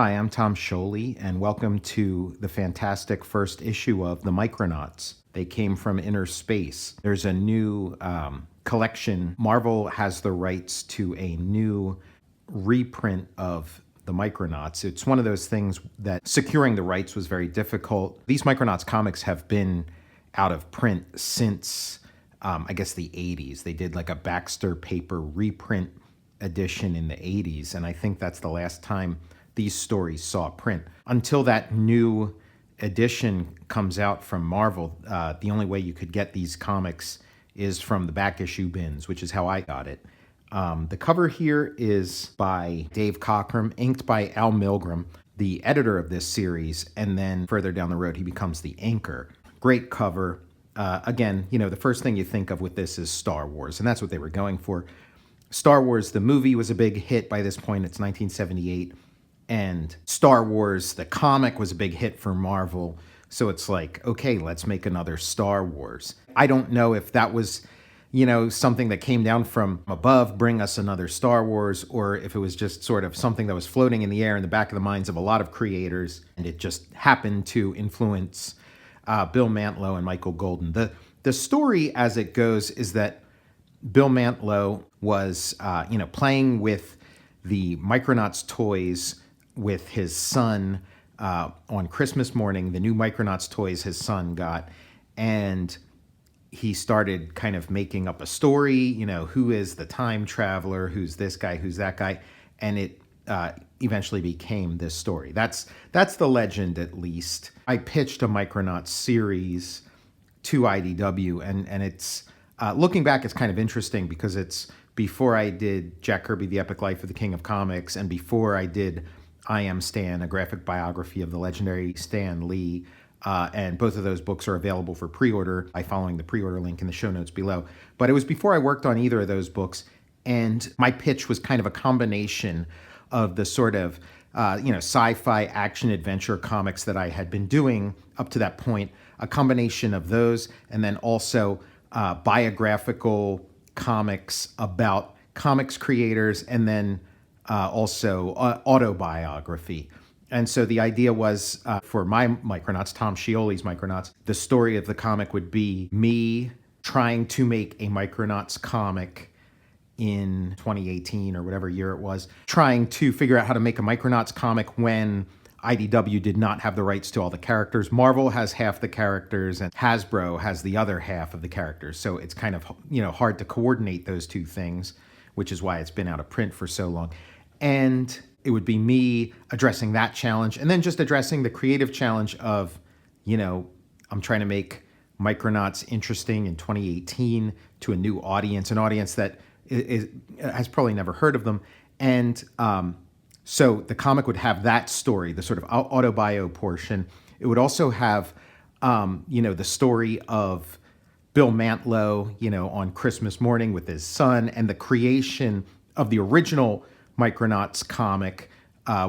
Hi, I'm Tom Scioli, and welcome to the fantastic first issue of the Micronauts. They came from inner space. There's a new collection. Marvel has the rights to a new reprint of the Micronauts. It's one of those things that securing the rights was very difficult. These Micronauts comics have been out of print since, I guess, the 80s. They did like a Baxter paper reprint edition in the 80s, and I think that's the last time these stories saw print. Until that new edition comes out from Marvel, the only way you could get these comics is from the back issue bins, which is how I got it. The cover here is by Dave Cockrum, inked by Al Milgrom, the editor of this series, and then further down the road he becomes the inker. Great cover. Again, the first thing you think of with this is Star Wars, and that's what they were going for. Star Wars, the movie, was a big hit by this point. It's 1978. And Star Wars, the comic, was a big hit for Marvel. So it's like, okay, let's make another Star Wars. I don't know if that was, something that came down from above, bring us another Star Wars, or if it was just sort of something that was floating in the air in the back of the minds of a lot of creators. And it just happened to influence Bill Mantlo and Michael Golden. The story as it goes is that Bill Mantlo was, playing with the Micronauts toys with his son on Christmas morning, the new Micronauts toys his son got, and he started kind of making up a story, who is the time traveler, who's this guy, who's that guy, and it eventually became this story. That's the legend, at least. I pitched a Micronauts series to IDW, and it's, looking back, it's kind of interesting because it's before I did Jack Kirby, The Epic Life of the King of Comics, and before I did I Am Stan, a graphic biography of the legendary Stan Lee. And both of those books are available for pre-order by following the pre-order link in the show notes below. But it was before I worked on either of those books. And my pitch was kind of a combination of the sort of, sci-fi action adventure comics that I had been doing up to that point, a combination of those, and then also biographical comics about comics creators, and then also autobiography. And so the idea was for my Micronauts, Tom Scioli's Micronauts, the story of the comic would be me trying to make a Micronauts comic in 2018 or whatever year it was, trying to figure out how to make a Micronauts comic when IDW did not have the rights to all the characters. Marvel has half the characters and Hasbro has the other half of the characters. So it's kind of, hard to coordinate those two things, which is why it's been out of print for so long. And it would be me addressing that challenge and then just addressing the creative challenge of, I'm trying to make Micronauts interesting in 2018 to a new audience, an audience that has probably never heard of them. And so the comic would have that story, the sort of autobio portion. It would also have, the story of Bill Mantlo, on Christmas morning with his son, and the creation of the original Micronauts comic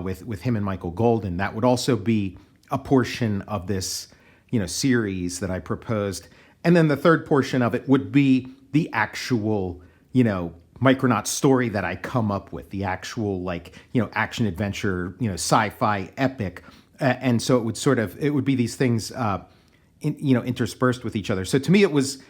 with him and Michael Golden. That would also be a portion of this, series that I proposed. And then the third portion of it would be the actual, Micronauts story that I come up with, the actual action adventure, sci-fi epic. And so it would be these things, interspersed with each other. So to me, it was,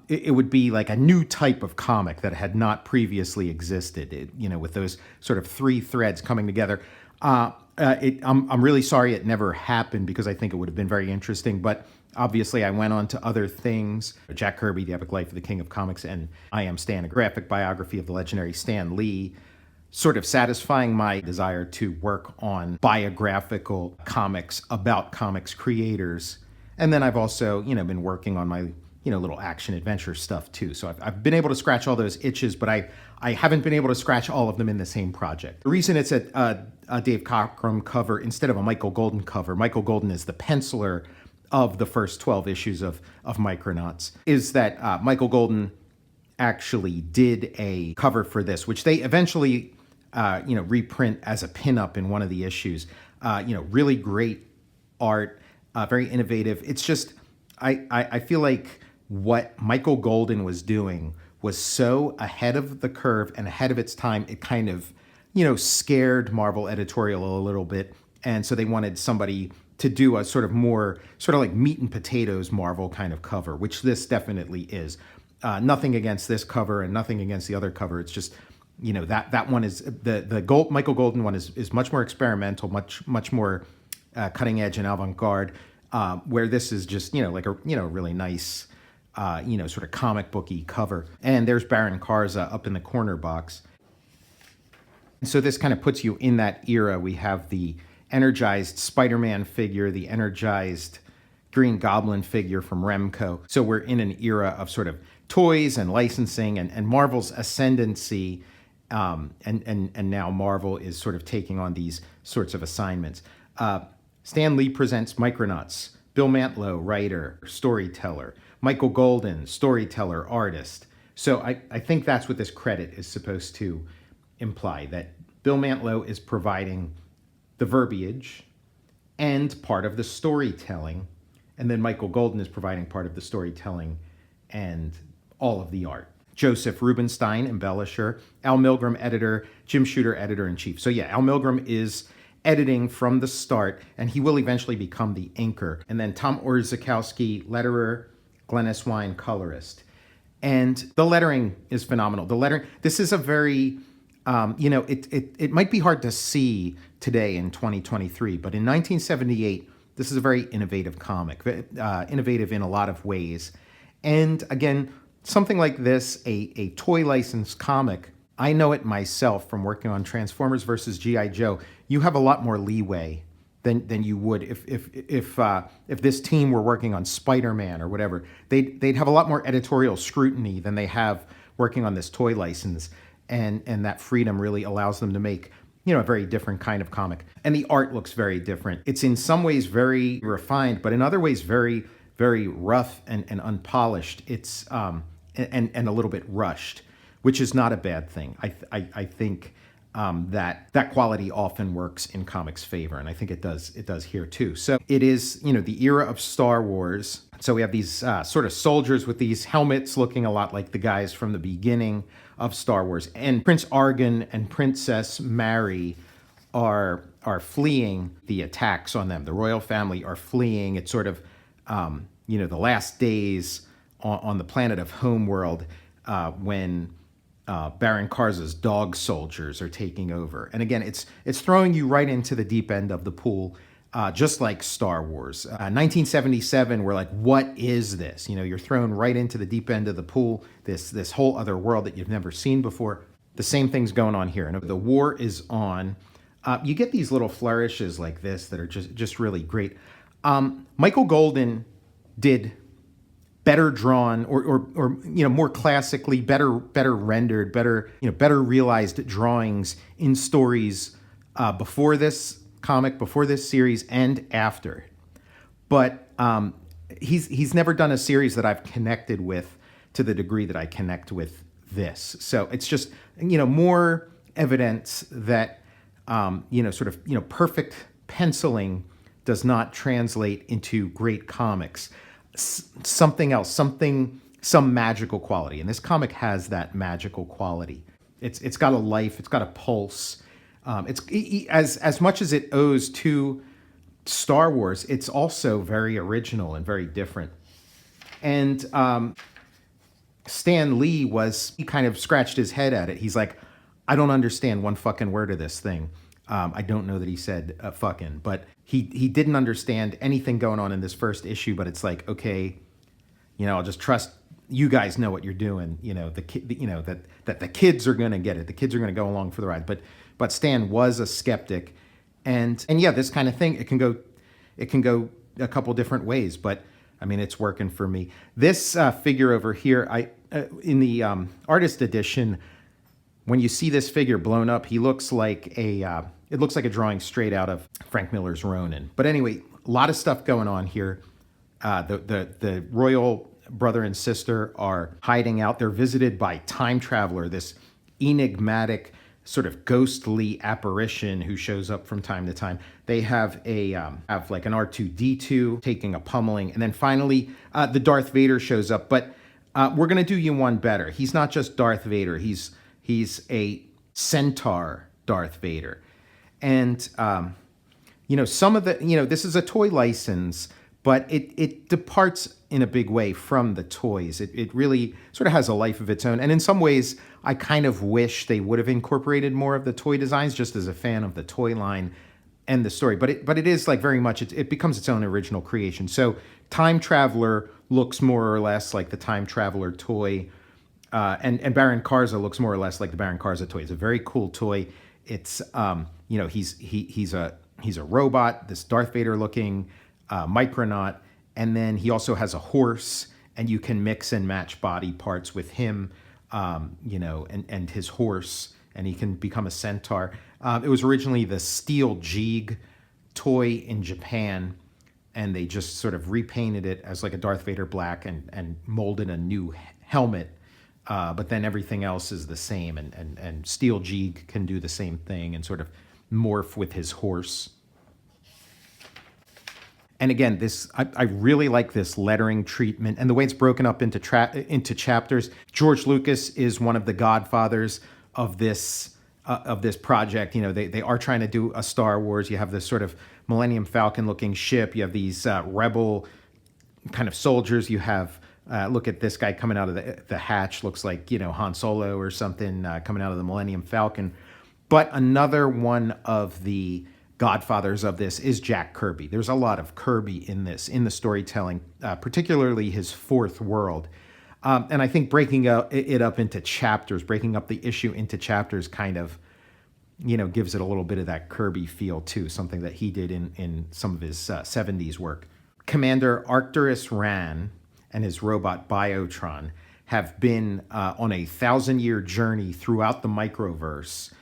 it would be like a new type of comic that had not previously existed, with those sort of three threads coming together. I'm really sorry it never happened because I think it would have been very interesting, but obviously I went on to other things, Jack Kirby, The Epic Life of the King of Comics, and I Am Stan, a graphic biography of the legendary Stan Lee, sort of satisfying my desire to work on biographical comics about comics creators. And then I've also, been working on my, little action adventure stuff too. So I've been able to scratch all those itches, but I haven't been able to scratch all of them in the same project. The reason it's a Dave Cockrum cover instead of a Michael Golden cover, Michael Golden is the penciler of the first 12 issues of Micronauts, is that Michael Golden actually did a cover for this, which they eventually, reprint as a pinup in one of the issues. Really great art, very innovative. It's just, I feel like what Michael Golden was doing was so ahead of the curve and ahead of its time, it kind of, scared Marvel editorial a little bit. And so they wanted somebody to do a sort of like meat and potatoes Marvel kind of cover, which this definitely is. Nothing against this cover and nothing against the other cover. It's just, that one is the Michael Golden one is much more experimental, much more cutting edge and avant-garde, where this is just, like a, really nice, sort of comic booky cover. And there's Baron Karza up in the corner box. So this kind of puts you in that era. We have the energized Spider-Man figure, the energized Green Goblin figure from Remco. So we're in an era of sort of toys and licensing and Marvel's ascendancy. And now Marvel is sort of taking on these sorts of assignments. Stan Lee presents Micronauts. Bill Mantlo, writer, storyteller. Michael Golden, storyteller, artist. So I think that's what this credit is supposed to imply, that Bill Mantlo is providing the verbiage and part of the storytelling, and then Michael Golden is providing part of the storytelling and all of the art. Joseph Rubinstein, embellisher. Al Milgrom, editor. Jim Shooter, editor-in-chief. So yeah, Al Milgrom is editing from the start, and he will eventually become the inker. And then Tom Orzechowski, letterer. Glenn S. Wine, colorist. And the lettering is phenomenal. The lettering, this is a very, it might be hard to see today in 2023, but in 1978, this is a very innovative comic, innovative in a lot of ways. And again, something like this, a toy licensed comic, I know it myself from working on Transformers versus G.I. Joe. You have a lot more leeway than you would if this team were working on Spider-Man or whatever. They'd have a lot more editorial scrutiny than they have working on this toy license, and that freedom really allows them to make a very different kind of comic. And the art looks very different. It's in some ways very refined, but in other ways very, very rough and unpolished. It's and a little bit rushed, which is not a bad thing. I think that quality often works in comics' favor, and I think it does here too. So it is, the era of Star Wars. So we have these sort of soldiers with these helmets looking a lot like the guys from the beginning of Star Wars. And Prince Argon and Princess Mary are fleeing the attacks on them. The royal family are fleeing. It's sort of, the last days on the planet of Homeworld when Baron Karza's dog soldiers are taking over. And again, it's throwing you right into the deep end of the pool, just like Star Wars. 1977, we're like, what is this? You're thrown right into the deep end of the pool, this whole other world that you've never seen before. The same thing's going on here. And the war is on. You get these little flourishes like this that are just really great. Michael Golden did better drawn or more classically better rendered, better realized drawings in stories before this comic, before this series, and after. But he's never done a series that I've connected with to the degree that I connect with this. So it's just more evidence that perfect penciling does not translate into great comics. Something else, some magical quality. And this comic has that magical quality. It's got a life, it's got a pulse. It's as much as it owes to Star Wars, it's also very original and very different. And Stan Lee he kind of scratched his head at it. He's like, I don't understand one fucking word of this thing. I don't know that he said fucking, but he didn't understand anything going on in this first issue. But it's like, okay, I'll just trust you guys know what you're doing. That the kids are gonna get it. The kids are gonna go along for the ride. But Stan was a skeptic, and yeah, this kind of thing it can go a couple different ways. But I mean, it's working for me. This figure over here, in the artist edition. When you see this figure blown up, he looks like it looks like a drawing straight out of Frank Miller's Ronin. But anyway, a lot of stuff going on here. The royal brother and sister are hiding out. They're visited by Time Traveler, this enigmatic sort of ghostly apparition who shows up from time to time. They have like an R2-D2 taking a pummeling, and then finally the Darth Vader shows up. But we're gonna do you one better. He's not just Darth Vader. He's a centaur Darth Vader. And some of the, this is a toy license, but it departs in a big way from the toys. It really sort of has a life of its own. And in some ways, I kind of wish they would have incorporated more of the toy designs, just as a fan of the toy line and the story. But it is like very much, it becomes its own original creation. So Time Traveler looks more or less like the Time Traveler toy. And Baron Karza looks more or less like the Baron Karza toy. It's a very cool toy. It's he's a robot, this Darth Vader looking Micronaut, and then he also has a horse, and you can mix and match body parts with him, and his horse, and he can become a centaur. It was originally the Steel Jeeg toy in Japan, and they just sort of repainted it as like a Darth Vader black and molded a new helmet. But then everything else is the same, and Steel Jeeg can do the same thing and sort of morph with his horse. And again, I really like this lettering treatment and the way it's broken up into chapters. George Lucas is one of the godfathers of this project. They are trying to do a Star Wars. You have this sort of Millennium Falcon looking ship. You have these rebel kind of soldiers. You have look at this guy coming out of the hatch. Looks like Han Solo or something coming out of the Millennium Falcon. But another one of the godfathers of this is Jack Kirby. There's a lot of Kirby in the storytelling, particularly his Fourth World. And I think breaking it up into chapters, breaking up the issue into chapters kind of, gives it a little bit of that Kirby feel too, something that he did in some of his 70s work. Commander Arcturus Ran and his robot Biotron have been on a 1,000-year journey throughout the microverse,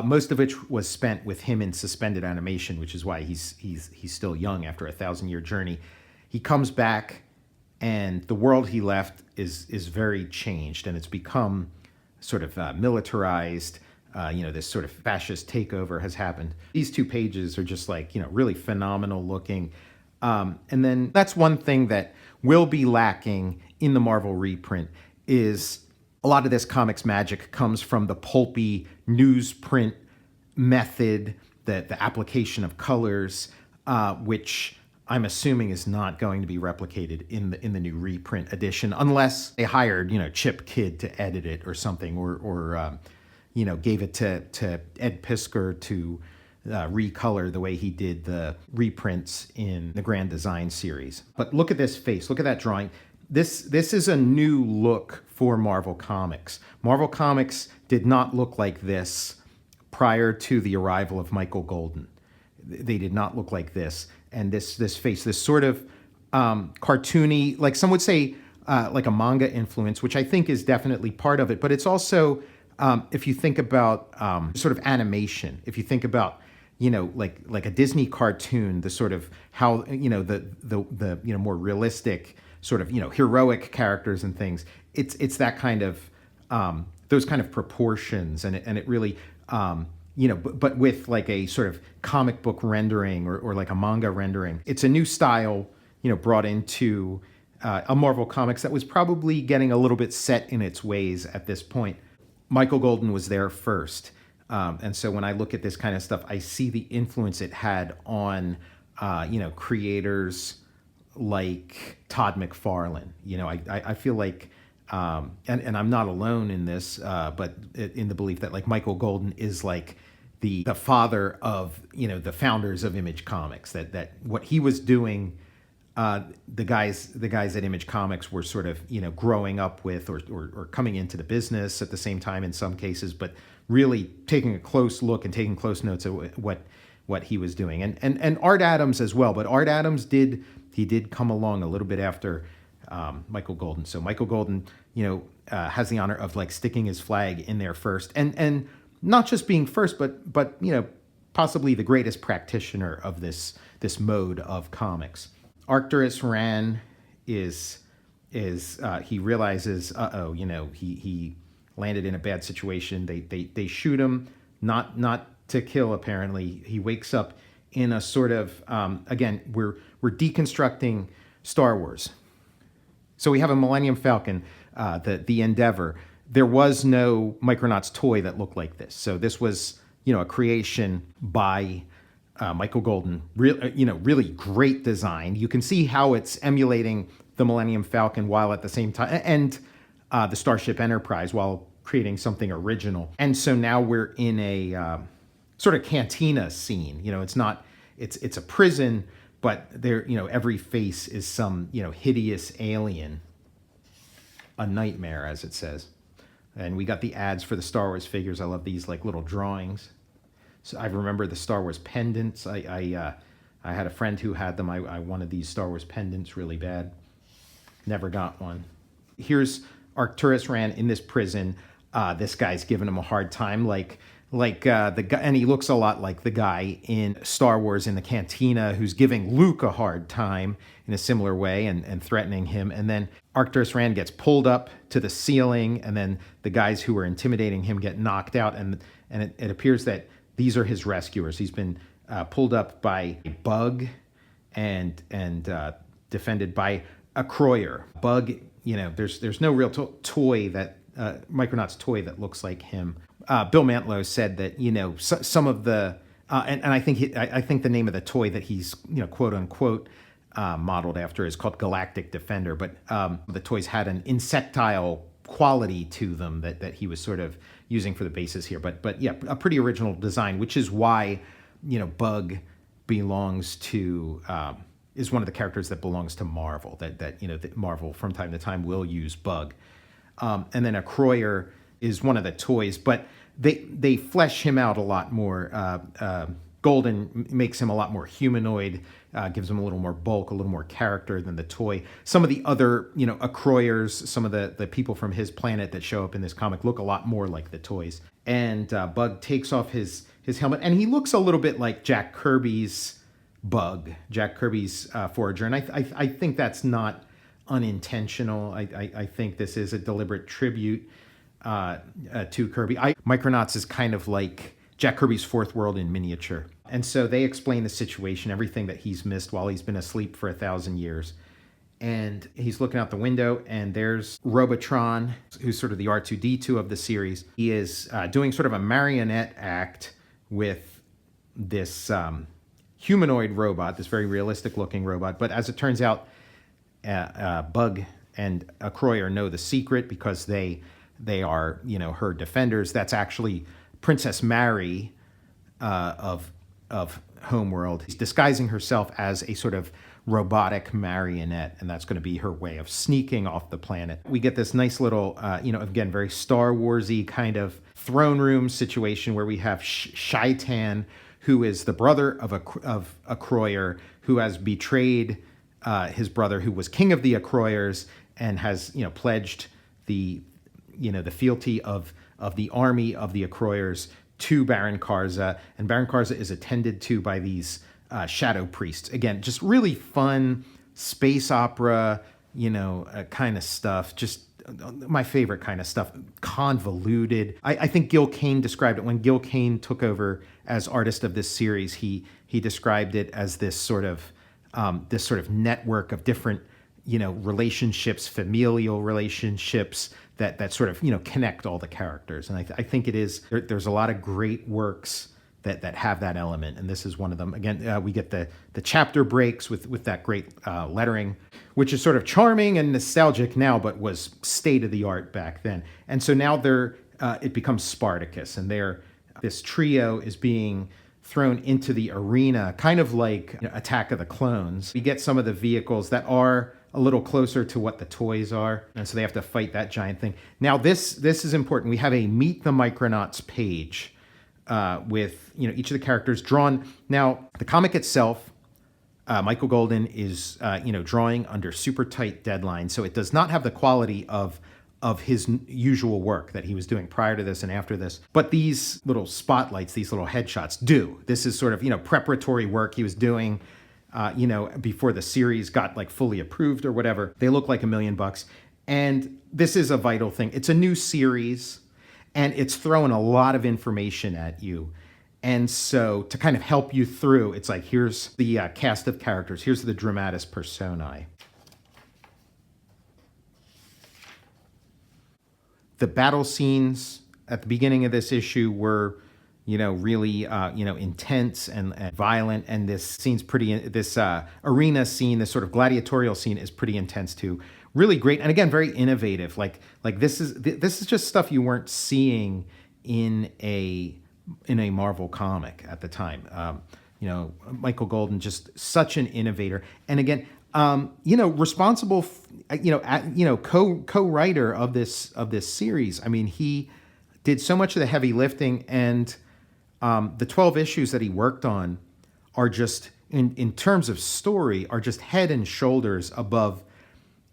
most of which was spent with him in suspended animation, which is why he's still young after a 1,000-year journey. He comes back, and the world he left is very changed, and it's become sort of militarized. This sort of fascist takeover has happened. These 2 pages are just like, really phenomenal looking. And then that's one thing that will be lacking in the Marvel reprint is a lot of this comics magic comes from the pulpy newsprint method, the application of colors, which I'm assuming is not going to be replicated in the new reprint edition, unless they hired Chip Kidd to edit it or something, or gave it to Ed Piskor to recolor the way he did the reprints in the Grand Design series. But look at this face, look at that drawing. This is a new look for Marvel Comics. Marvel Comics did not look like this prior to the arrival of Michael Golden. They did not look like this. And this face, this sort of cartoony, like some would say, like a manga influence, which I think is definitely part of it. But it's also, if you think about sort of animation, if you think about like a Disney cartoon, the sort of how the more realistic sort of heroic characters and things. It's that kind of those kind of proportions, and it really but with like a sort of comic book rendering or like a manga rendering. It's a new style brought into a Marvel Comics that was probably getting a little bit set in its ways at this point. Michael Golden was there first. And so when I look at this kind of stuff, I see the influence it had on, creators like Todd McFarlane. I feel like, and I'm not alone in this, but in the belief that like Michael Golden is like the father of, the founders of Image Comics, that what he was doing, the guys at Image Comics were sort of, growing up with or coming into the business at the same time in some cases, but really taking a close look and taking close notes at what he was doing. And Art Adams as well, but Art Adams did come along a little bit after Michael Golden. So Michael Golden, has the honor of like sticking his flag in there first, and not just being first, but possibly the greatest practitioner of this mode of comics. Arcturus Ran is he realizes, he landed in a bad situation. They shoot him, not to kill apparently. He wakes up in a sort of again, we're deconstructing Star Wars. So we have a Millennium Falcon, the Endeavor. There was no Micronauts toy that looked like this. So this was a creation by Michael Golden. Really great design. You can see how it's emulating the Millennium Falcon while at the same time, and the Starship Enterprise, while creating something original. And so now we're in a sort of cantina scene. It's a prison, but there, every face is some, hideous alien, a nightmare, as it says. And we got the ads for the Star Wars figures. I love these like little drawings. So I remember the Star Wars pendants. I had a friend who had them. I wanted these Star Wars pendants really bad. Never got one. Here's Arcturus Ran in this prison. This guy's giving him a hard time, like the guy, and he looks a lot like the guy in Star Wars in the cantina who's giving Luke a hard time in a similar way and threatening him. And then Arcturus Ran gets pulled up to the ceiling, and then the guys who were intimidating him get knocked out, and it appears that these are his rescuers. He's been pulled up by a Bug and defended by a Croyer. Bug, there's no real toy that Micronauts toy that looks like him. Bill Mantlo said that some of the and I think the name of the toy that he's quote unquote modeled after is called Galactic Defender, but the toys had an insectile quality to them that he was sort of using for the basis here. But yeah, a pretty original design, which is why Bug belongs to is one of the characters that belongs to Marvel. That Marvel from time to time will use Bug. And then a Croyer is one of the toys, but they flesh him out a lot more. Golden makes him a lot more humanoid, gives him a little more bulk, a little more character than the toy. Some of the other, Croyers, some of the people from his planet that show up in this comic look a lot more like the toys. And Bug takes off his helmet, and he looks a little bit like Jack Kirby's Bug, Jack Kirby's Forager. And I think that's not unintentional. I think this is a deliberate tribute to Kirby. Micronauts is kind of like Jack Kirby's Fourth World in miniature. And so they explain the situation, everything that he's missed while he's been asleep for 1,000 years. And he's looking out the window, and there's Robotron, who's sort of the R2-D2 of the series. He is doing sort of a marionette act with this humanoid robot, this very realistic-looking robot. But as it turns out, Bug and a Croyer know the secret because they are, her defenders. That's actually Princess Mary of Homeworld. She's disguising herself as a sort of robotic marionette, and that's going to be her way of sneaking off the planet. We get this nice little, again, very Star Wars-y kind of throne room situation where we have Shaitan, who is the brother of a Croyer, who has betrayed his brother, who was king of the Croyers, and has pledged the fealty of the army of the Croyers to Baron Karza, and Baron Karza is attended to by these shadow priests. Again, just really fun space opera, kind of stuff. Just my favorite kind of stuff. Convoluted. I think Gil Kane described it when Gil Kane took over as artist of this series. He described it as this sort of network of different relationships, familial relationships that sort of connect all the characters. And I think it is. There's a lot of great works that have that element, and this is one of them. Again, we get the chapter breaks with that great lettering, which is sort of charming and nostalgic now, but was state of the art back then. And so now it becomes Spartacus, and this trio is being thrown into the arena, kind of like Attack of the Clones. We get some of the vehicles that are a little closer to what the toys are, and so they have to fight that giant thing. Now this is important. We have a Meet the Micronauts page with each of the characters drawn. Now the comic itself, Michael Golden is drawing under super tight deadlines, so it does not have the quality of his usual work that he was doing prior to this and after this. But these little spotlights, these little headshots do. This is sort of preparatory work he was doing before the series got like fully approved or whatever. They look like $1 million. And this is a vital thing. It's a new series, and it's throwing a lot of information at you. And so to kind of help you through, it's like, here's the cast of characters. Here's the dramatis personae. The battle scenes at the beginning of this issue were really, intense and violent. And this scene's this arena scene, this sort of gladiatorial scene is pretty intense too. Really great. And again, very innovative. Like this is just stuff you weren't seeing in a Marvel comic at the time. Michael Golden, just such an innovator. And again, responsible, co-writer of this series. I mean, he did so much of the heavy lifting, and the 12 issues that he worked on are just, in terms of story, are just head and shoulders above,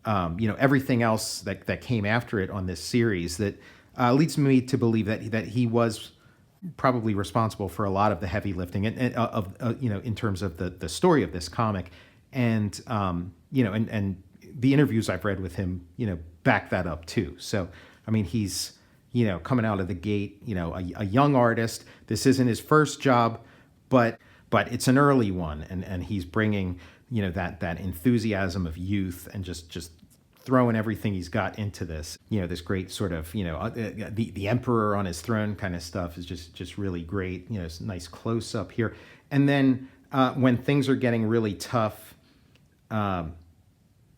everything else that came after it on this series. That leads me to believe that he was probably responsible for a lot of the heavy lifting and in terms of the story of this comic, and and the interviews I've read with him, back that up too. So I mean, he's coming out of the gate, a young artist. This isn't his first job, but it's an early one, and he's bringing that enthusiasm of youth and just throwing everything he's got into this. This great sort of the emperor on his throne kind of stuff is just really great. It's a nice close up here, and then when things are getting really tough, the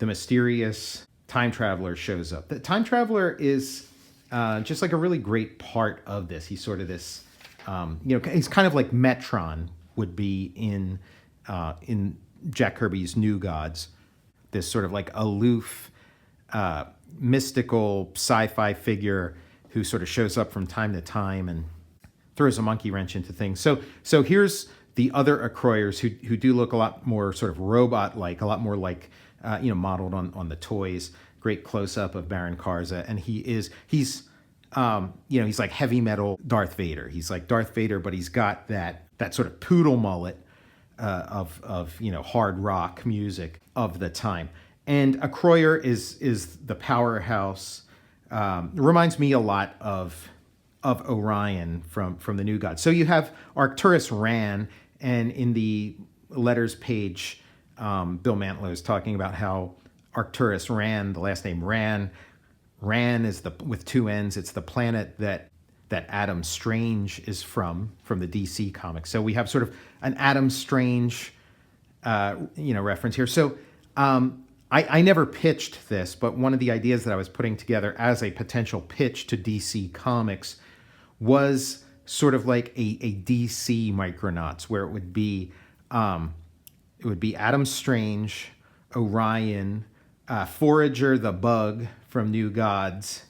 mysterious time traveler shows up. The time traveler is just like a really great part of this. He's sort of this, he's kind of like Metron would be in Jack Kirby's New Gods. This sort of like aloof, mystical sci-fi figure who sort of shows up from time to time and throws a monkey wrench into things. So here's the other Acroyers who do look a lot more sort of robot-like, a lot more like modeled on the toys. Great close-up of Baron Karza, and he's like heavy metal Darth Vader. He's like Darth Vader, but he's got that sort of poodle mullet of hard rock music of the time. And Acroyer is the powerhouse. Reminds me a lot of Orion from the New Gods. So you have Arcturus Ran, and in the letters page, Bill Mantlo is talking about how Arcturus Ran, the last name Ran is with two N's. It's the planet that Adam Strange is from the DC comics. So we have sort of an Adam Strange, reference here. So I never pitched this, but one of the ideas that I was putting together as a potential pitch to DC Comics was sort of like a DC Micronauts, where it would be Adam Strange, Orion, Forager the Bug from New Gods,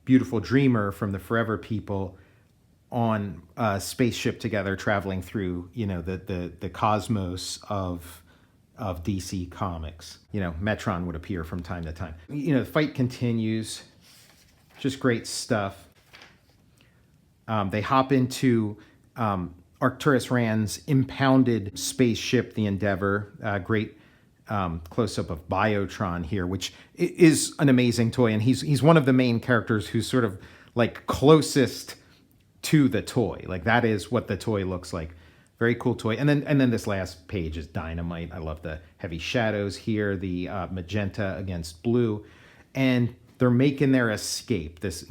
Beautiful Dreamer from the Forever People, on a spaceship together, traveling through the cosmos of DC Comics. Metron would appear from time to time. The fight continues. Just great stuff. They hop into Arcturus Rand's impounded spaceship, the Endeavor. Great close-up of Biotron here, which is an amazing toy, and he's one of the main characters who's sort of like closest to the toy. Like, that is what the toy looks like. Very cool toy. And then this last page is dynamite. I love the heavy shadows here, the magenta against blue, and they're making their escape. This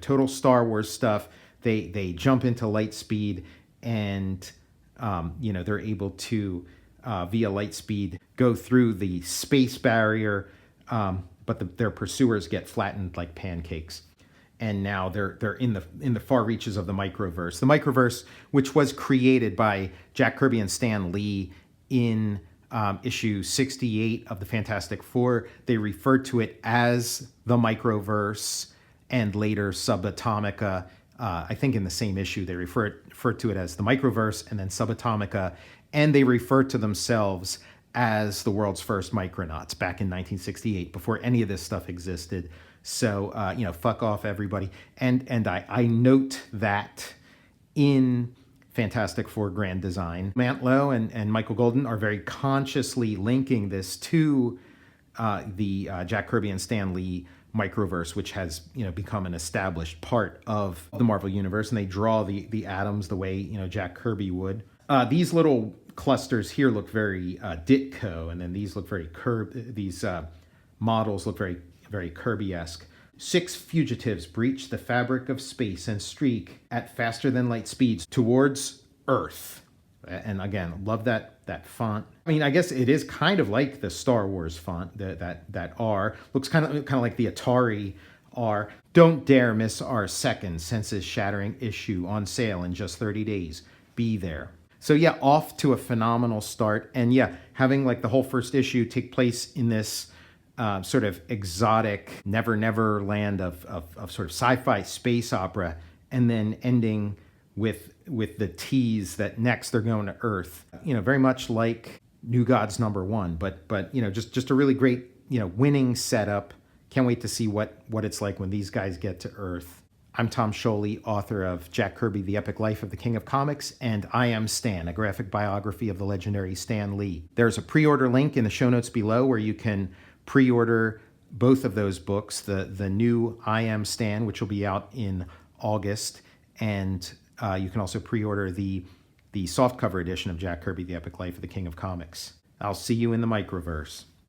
total Star Wars stuff. They jump into light speed, and they're able to via light speed go through the space barrier, but their pursuers get flattened like pancakes. And now they're in the far reaches of the Microverse. The Microverse, which was created by Jack Kirby and Stan Lee in issue 68 of the Fantastic Four. They referred to it as the Microverse, and later Subatomica. I think in the same issue they referred to it as the Microverse and then Subatomica, and they referred to themselves as the world's first Micronauts back in 1968, before any of this stuff existed. So, fuck off, everybody. And I note that in Fantastic Four Grand Design, Mantlo and Michael Golden are very consciously linking this to the Jack Kirby and Stan Lee Microverse, which has become an established part of the Marvel Universe, and they draw the atoms the way Jack Kirby would. These little clusters here look very Ditko, and then these look very These models look very Kirby-esque. 6 fugitives breach the fabric of space and streak at faster than light speeds towards Earth. And again, love that font. I mean, I guess it is kind of like the Star Wars font, that R. Looks kind of like the Atari R. Don't dare miss our second senses-shattering issue, on sale in just 30 days. Be there. So yeah, off to a phenomenal start. And yeah, having like the whole first issue take place in this sort of exotic never land of sort of sci-fi space opera, and then ending with the tease that next they're going to Earth. Very much like New Gods #1, but just a really great winning setup. Can't wait to see what it's like when these guys get to Earth. I'm Tom Scioli, author of Jack Kirby, The Epic Life of the King of Comics, and I Am Stan, a graphic biography of the legendary Stan Lee. There's a pre-order link in the show notes below where you can pre-order both of those books, the new I Am Stan, which will be out in August, and you can also pre-order the softcover edition of Jack Kirby, The Epic Life of the King of Comics. I'll see you in the microverse.